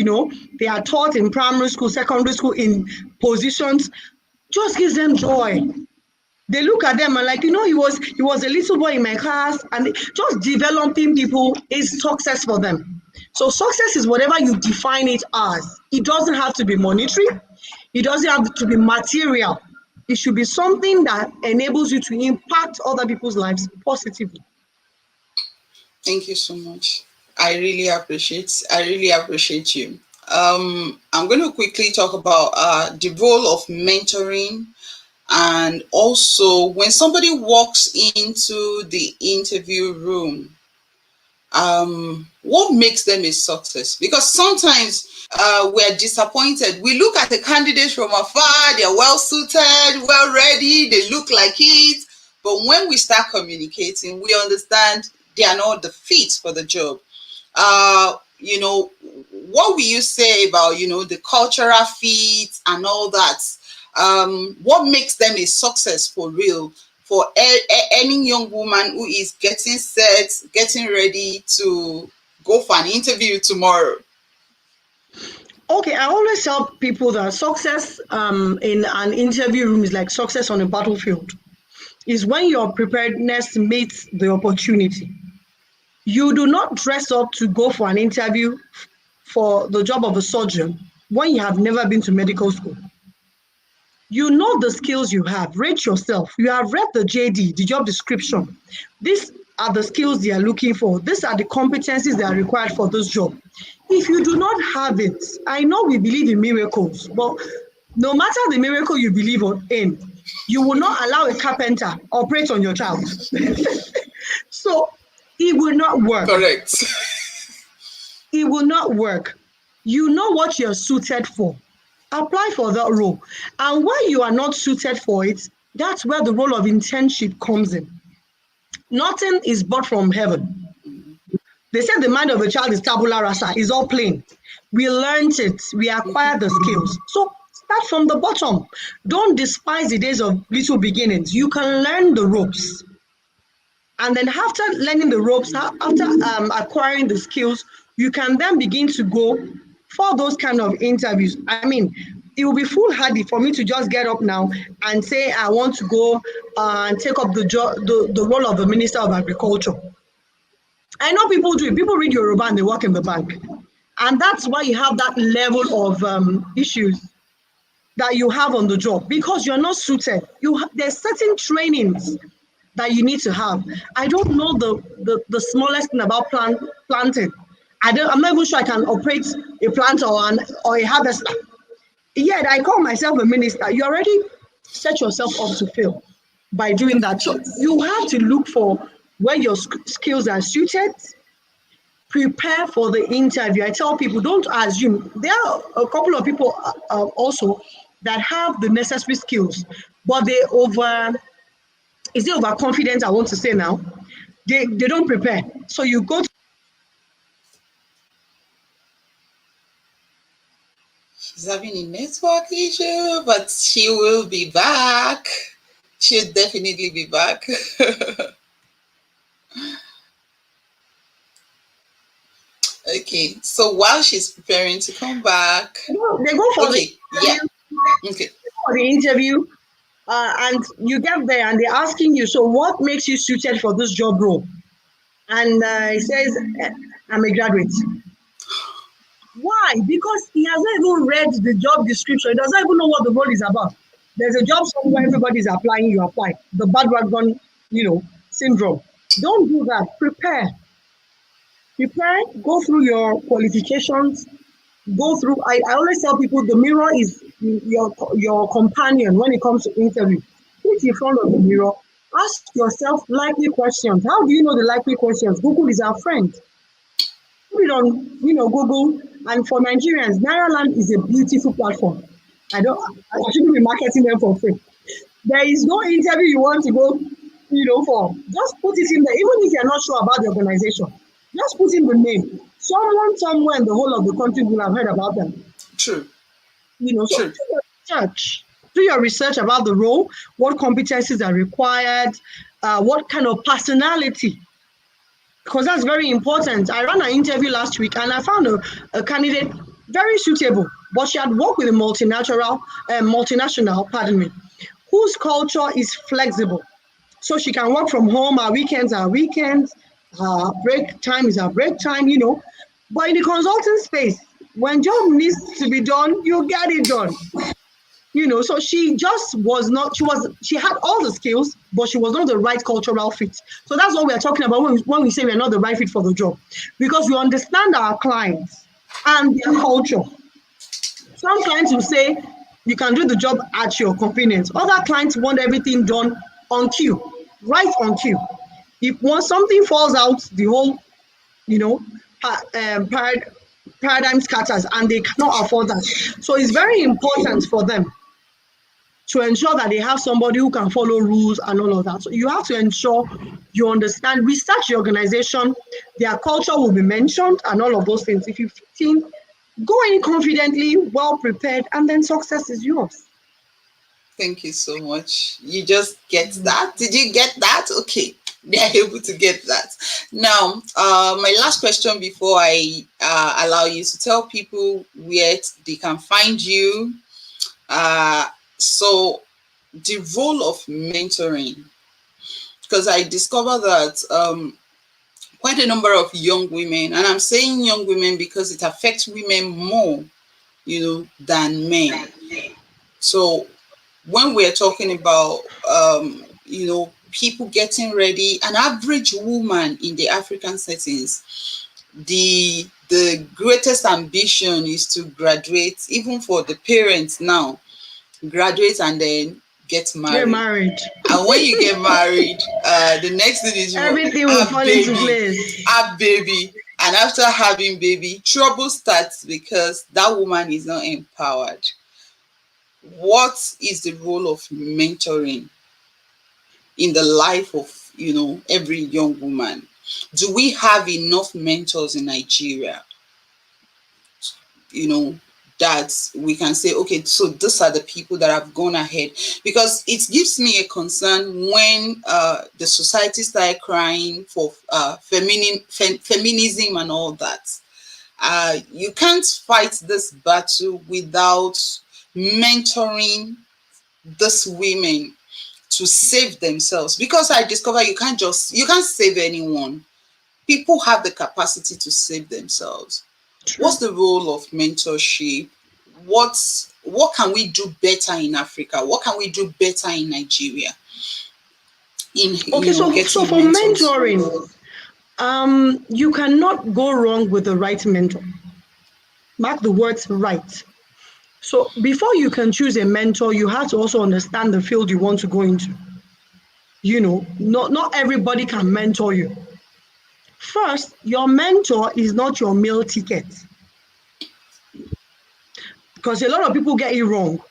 they are taught in primary school, secondary school in positions, just gives them joy. They look at them and like, he was a little boy in my class, and just developing people is success for them. So success is whatever you define it as. It doesn't have to be monetary. It doesn't have to be material. It should be something that enables you to impact other people's lives positively. Thank you so much. I really appreciate you. I'm going to quickly talk about the role of mentoring And also, when somebody walks into the interview room, what makes them a success? Because sometimes we're disappointed. We look at the candidates from afar, they're well suited, well ready, they look like it. But when we start communicating, we understand they are not the fit for the job. What will you say about, the cultural fit and all that? What makes them a success for real? For any young woman who is getting set, getting ready to go for an interview tomorrow? Okay, I always tell people that success in an interview room is like success on a battlefield. Is when your preparedness meets the opportunity. You do not dress up to go for an interview for the job of a surgeon when you have never been to medical school. You know the skills you have. Rate yourself. You have read the JD, the job description. These are the skills they are looking for. These are the competencies that are required for this job. If you do not have it, I know we believe in miracles, but no matter the miracle you believe in, you will not allow a carpenter operate on your child. So it will not work. Correct. It will not work. You know what you're suited for. Apply for that role. And when you are not suited for it, that's where the role of internship comes in. Nothing is bought from heaven. They said the mind of a child is tabula rasa, is all plain. We learned it, we acquired the skills. So start from the bottom. Don't despise the days of little beginnings. You can learn the ropes. And then after learning the ropes, after acquiring the skills, you can then begin to go for those kind of interviews. I mean, it will be foolhardy for me to just get up now and say I want to go and take up the role of the Minister of Agriculture. I know people do it. People read Yoruba and they work in the bank. And that's why you have that level of issues that you have on the job, because you're not suited. There's certain trainings that you need to have. I don't know the smallest thing about planting. I'm not even sure I can operate a planter or a harvester. Yet I call myself a minister. You already set yourself up to fail by doing that. So you have to look for where your skills are suited. Prepare for the interview. I tell people, don't assume. There are a couple of people also that have the necessary skills, but is it overconfident? I want to say now. They don't prepare. So you go to. She's having a network issue, but she will be back. She'll definitely be back. Okay, so while she's preparing to come back, They go for the interview, and you get there and they're asking you, so what makes you suited for this job role? And he says, I'm a graduate. Why? Because he hasn't even read the job description. He doesn't even know what the role is about. There's a job somewhere, everybody's applying, you apply. The bandwagon, syndrome. Don't do that. Prepare, go through your qualifications, go through. I always tell people the mirror is your companion when it comes to interview. Sit in front of the mirror, ask yourself likely questions. How do you know the likely questions? Google is our friend. Put it on, Google. And for Nigerians, Nairaland is a beautiful platform. I shouldn't be marketing them for free. There is no interview you want to go, for. Just put it in there, even if you're not sure about the organization. Just put in the name. Someone somewhere in the whole of the country will have heard about them. True. So do your research about the role, what competencies are required, what kind of personality, because that's very important. I ran an interview last week and I found a candidate very suitable, but she had worked with a multinational, whose culture is flexible. So she can work from home, our weekends are weekends, her break time is her break time, But in the consulting space, when job needs to be done, you get it done. So she just was not, she had all the skills, but she was not the right cultural fit. So that's what we're talking about when we say we're not the right fit for the job, because we understand our clients and their culture. Some clients will say, you can do the job at your convenience. Other clients want everything done on cue, right on cue. If once something falls out, the whole, you know, paradigm scatters, and they cannot afford that. So it's very important for them to ensure that they have somebody who can follow rules and all of that. So you have to ensure you understand, research the organization, their culture will be mentioned, and all of those things. If you think, go in confidently, well prepared, and then success is yours. Thank you so much. You just get that. Did you get that? Okay. They are able to get that. Now, my last question before I allow you to tell people where they can find you. So the role of mentoring, because I discovered that quite a number of young women, and I'm saying young women because it affects women more, than men. So when we're talking about, people getting ready, an average woman in the African settings, the greatest ambition is to graduate, even for the parents now, graduate and then get married. Get married. And when you get married, the next thing is everything will fall into place. Have baby. And after having baby, trouble starts because that woman is not empowered. What is the role of mentoring in the life of, every young woman? Do we have enough mentors in Nigeria? That we can say, okay, so these are the people that have gone ahead. Because it gives me a concern when the society started crying for feminism and all that. You can't fight this battle without mentoring these women to save themselves, because I discover you can't save anyone. People have the capacity to save themselves. True. What's the role of mentorship? What can we do better in Africa? What can we do better in Nigeria? So for mentoring, you cannot go wrong with the right mentor. Mark the words right. So before you can choose a mentor, you have to also understand the field you want to go into. Not everybody can mentor you. First, your mentor is not your meal ticket. Because a lot of people get it wrong.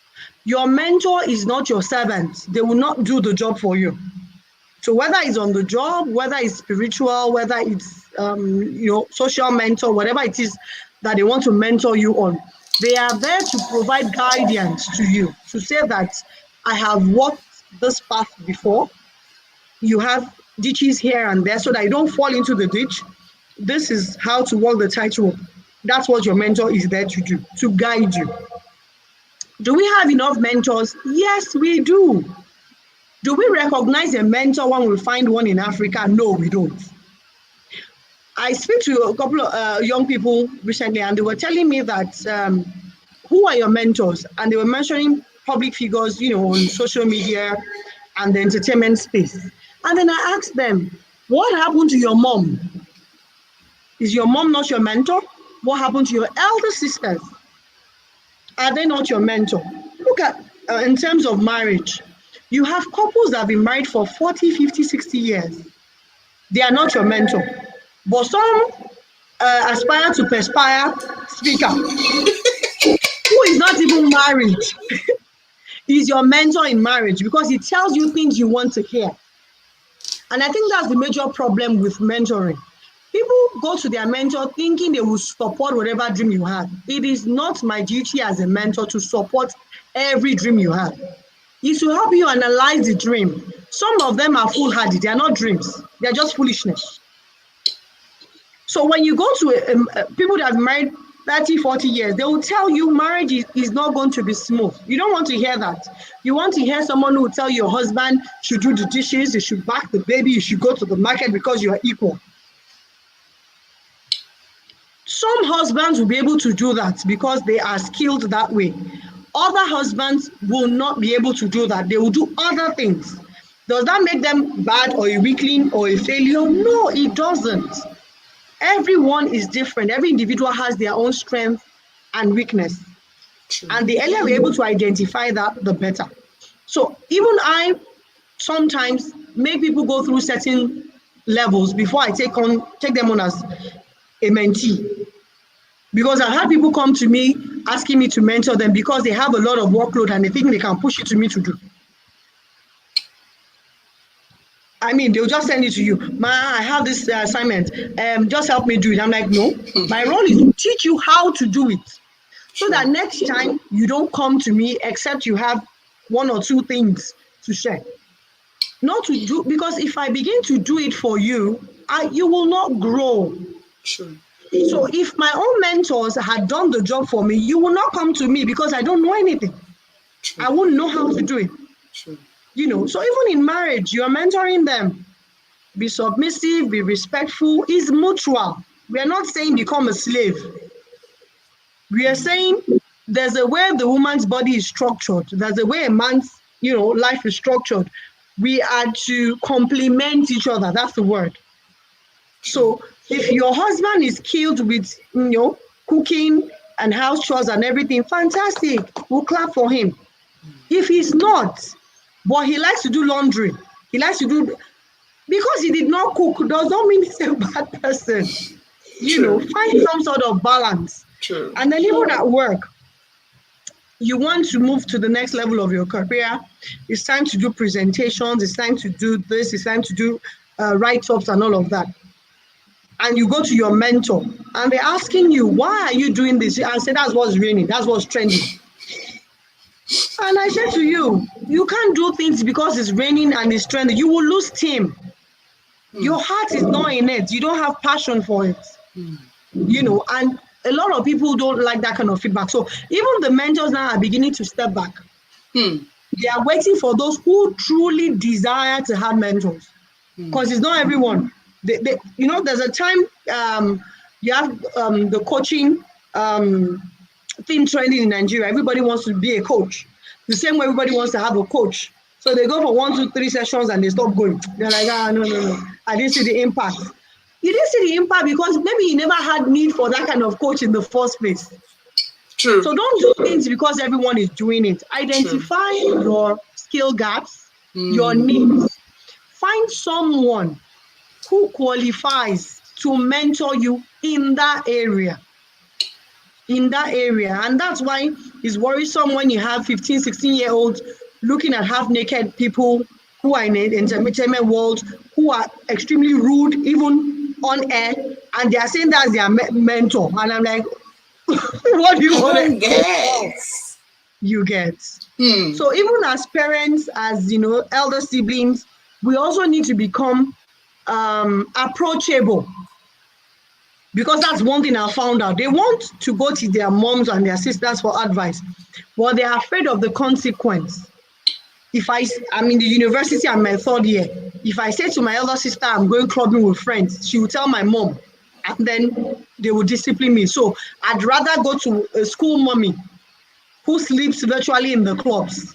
Your mentor is not your servant. They will not do the job for you. So whether it's on the job, whether it's spiritual, whether it's social mentor, whatever it is that they want to mentor you on, they are there to provide guidance to you, to say that I have walked this path before. You have ditches here and there so that you don't fall into the ditch. This is how to walk the tightrope. That's what your mentor is there to do, to guide you. Do we have enough mentors? Yes, we do. Do we recognize a mentor when we find one in Africa? No, we don't. I speak to a couple of young people recently, and they were telling me that, who are your mentors? And they were mentioning public figures, on social media and the entertainment space. And then I asked them, what happened to your mom? Is your mom not your mentor? What happened to your elder sisters? Are they not your mentor? Look at, in terms of marriage, you have couples that have been married for 40, 50, 60 years. They are not your mentor. But some aspire to perspire speaker who is not even married is your mentor in marriage, because he tells you things you want to hear. And I think that's the major problem with mentoring. People go to their mentor thinking they will support whatever dream you have. It is not my duty as a mentor to support every dream you have. It's to help you analyze the dream. Some of them are foolhardy. They are not dreams. They are just foolishness. So when you go to people that have married 30, 40 years, they will tell you marriage is not going to be smooth. You don't want to hear that. You want to hear someone who will tell your husband should do the dishes, you should back the baby, you should go to the market because you are equal. Some husbands will be able to do that because they are skilled that way. Other husbands will not be able to do that. They will do other things. Does that make them bad or a weakling or a failure? No, it doesn't. Everyone is different. Every individual has their own strength and weakness. True. And the earlier we're able to identify that, the better. So even I sometimes make people go through certain levels before I take them on as a mentee. Because I've had people come to me asking me to mentor them because they have a lot of workload and they think they can push it to me to do. I mean, they'll just send it to you. Ma, I have this assignment. Just help me do it. I'm like, no. My role is to teach you how to do it. So that next time you don't come to me except you have one or two things to share. Not to do, because if I begin to do it for you, you will not grow. True. So if my own mentors had done the job for me, you will not come to me because I don't know anything. True. I won't know how to do it. True. So even in marriage, you are mentoring them. Be submissive, be respectful. It's mutual. We are not saying become a slave. We are saying there's a way the woman's body is structured. There's a way a man's, life is structured. We are to complement each other. That's the word. So if your husband is skilled with, cooking and house chores and everything, fantastic. We'll clap for him. If he's not, but he likes to do laundry, he likes to do, because he did not cook, does not mean he's a bad person. Find some sort of balance. True. And then even at work, you want to move to the next level of your career. It's time to do presentations. It's time to do this. It's time to do write-ups and all of that. And you go to your mentor and they're asking you, why are you doing this? I say, that's what's raining. That's what's trending. And I said to you, you can't do things because it's raining and it's trending. You will lose steam. Your heart is not in it. You don't have passion for it. And a lot of people don't like that kind of feedback. So even the mentors now are beginning to step back. They are waiting for those who truly desire to have mentors. Because it's not everyone. There's a time you have the coaching thing trending in Nigeria. Everybody wants to be a coach. The same way everybody wants to have a coach. So they go for 1, 2, 3 sessions and they stop going. They're like, no. I didn't see the impact. You didn't see the impact because maybe you never had need for that kind of coach in the first place. True. So don't do things because everyone is doing it. Identify your skill gaps, your needs. Find someone who qualifies to mentor you in that area. And that's why it's worrisome when you have 15, 16-year-olds looking at half-naked people who are in the entertainment world, who are extremely rude, even on air, and they are saying that's their mentor. And I'm like, what do you want to get? You get. So even as parents, as elder siblings, we also need to become approachable. Because that's one thing I found out. They want to go to their moms and their sisters for advice, but they are afraid of the consequence. If I'm in the university, I'm my 3rd year. If I say to my elder sister, I'm going clubbing with friends, she will tell my mom, and then they will discipline me. So I'd rather go to a school mommy who sleeps virtually in the clubs.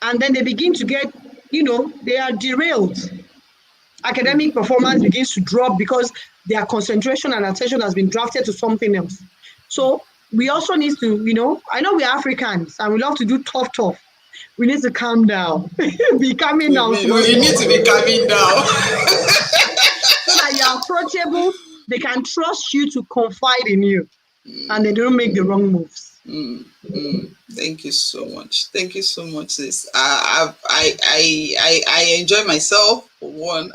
And then they begin to get, they are derailed. Academic performance begins to drop because their concentration and attention has been drafted to something else. So we also need to, I know we're Africans and we love to do tough. We need to calm down. Be calming down. We need to be calming down. So that you're approachable, they can trust you to confide in you and they don't make the wrong moves. Thank you so much. Thank you so much, sis. I enjoy myself for one,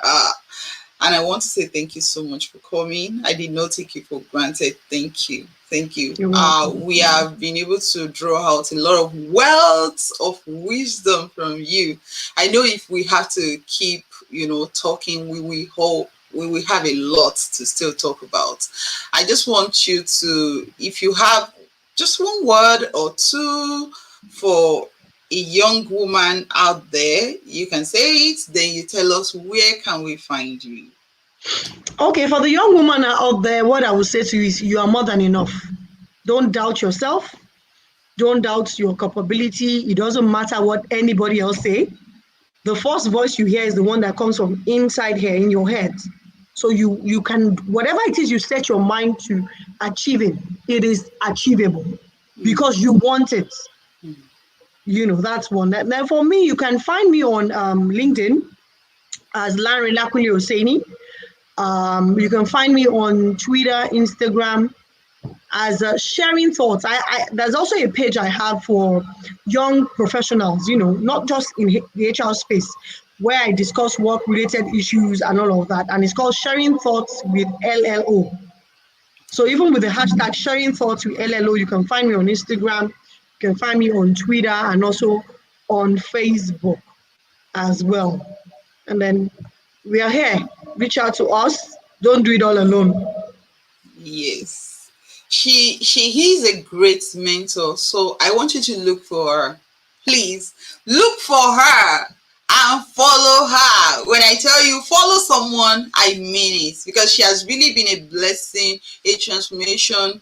and I want to say thank you so much for coming. I did not take you for granted. Thank you. We have been able to draw out a lot of wealth of wisdom from you. I know if we have to keep, talking, we will have a lot to still talk about. I just want you to, if you have just one word or two for a young woman out there, you can say it, then you tell us where can we find you. Okay, for the young woman out there, what I would say to you is you are more than enough. Don't doubt yourself. Don't doubt your capability. It doesn't matter what anybody else say. The first voice you hear is the one that comes from inside here in your head. So you can, whatever it is you set your mind to achieving, it is achievable. because you want it. That's one. Now, for me, you can find me on LinkedIn as Lanre Lakunle-Oseni. You can find me on Twitter, Instagram as sharing thoughts. There's also a page I have for young professionals, not just in the HR space, where I discuss work-related issues and all of that. And it's called Sharing Thoughts with LLO. So even with the hashtag Sharing Thoughts with LLO, you can find me on Instagram, you can find me on Twitter, and also on Facebook as well. And then we are here. Reach out to us. Don't do it all alone. Yes. She is a great mentor. So I want you to look for her. Please look for her and follow her. When I tell you follow someone, I mean it, because she has really been a blessing, a transformation,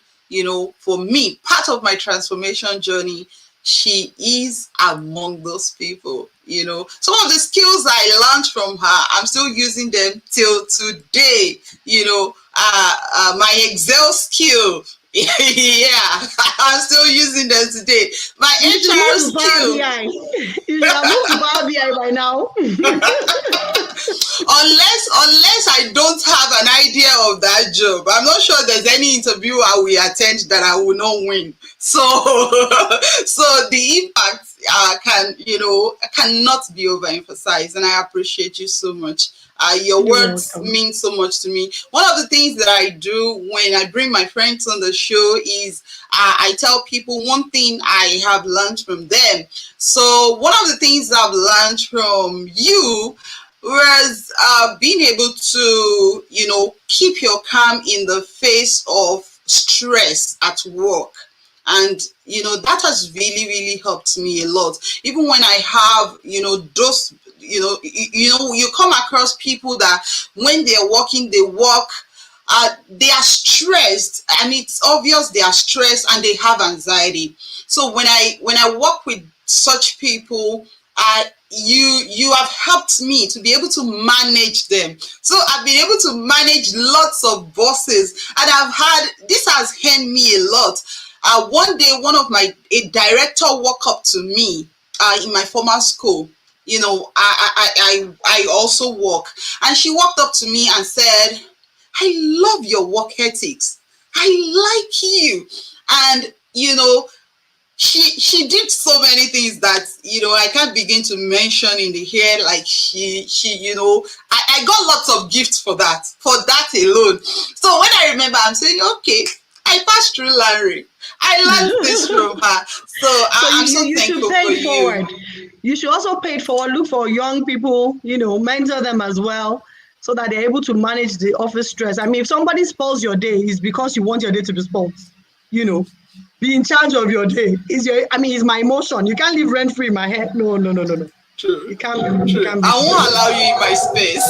for me, part of my transformation journey. She is among those people. Some of the skills I learned from her, I'm still using them till today. My Excel skill, yeah, I'm still using them today. My HR skill. You should have moved to Power BI by now. Unless I don't have an idea of that job, I'm not sure there's any interview I will attend that I will not win. So the impact cannot be overemphasized, and I appreciate you so much. Your words mean so much to me. One of the things that I do when I bring my friends on the show is I tell people one thing I have learned from them. So one of the things I've learned from you was being able to, keep your calm in the face of stress at work. And, that has really, really helped me a lot. Even when I have, those, you come across people that when they're working, they work, they are stressed, and it's obvious they are stressed and they have anxiety. So when I work with such people, you have helped me to be able to manage them. So I've been able to manage lots of bosses, and this has earned me a lot. One day, a director walked up to me in my former school. I also work, and she walked up to me and said, "I love your work ethics. I like you." And she did so many things that I can't begin to mention in the here. Like I got lots of gifts for that alone. So when I remember, I'm saying, okay, I passed through Larry. I learned this from her. So I'm so thankful for you. You should also pay it forward. Look for young people, mentor them as well, so that they're able to manage the office stress. I mean, if somebody spoils your day, it's because you want your day to be spoiled. Be in charge of your day. It's my emotion. You can't live rent free in my head. No. True. It can't be. I won't allow you in my space.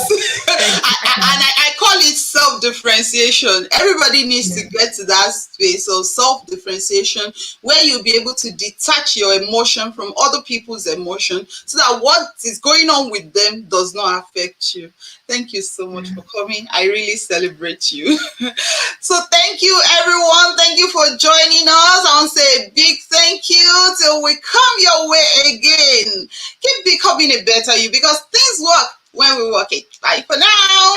I call it self-differentiation. Everybody needs to get to that space of self-differentiation, where you'll be able to detach your emotion from other people's emotion, so that what is going on with them does not affect you. Thank you so much for coming. I really celebrate you. So thank you, everyone. Thank you for joining us. I want to say a big thank you till we come your way again. Keep becoming a better you, because things work when we work it. Bye for now.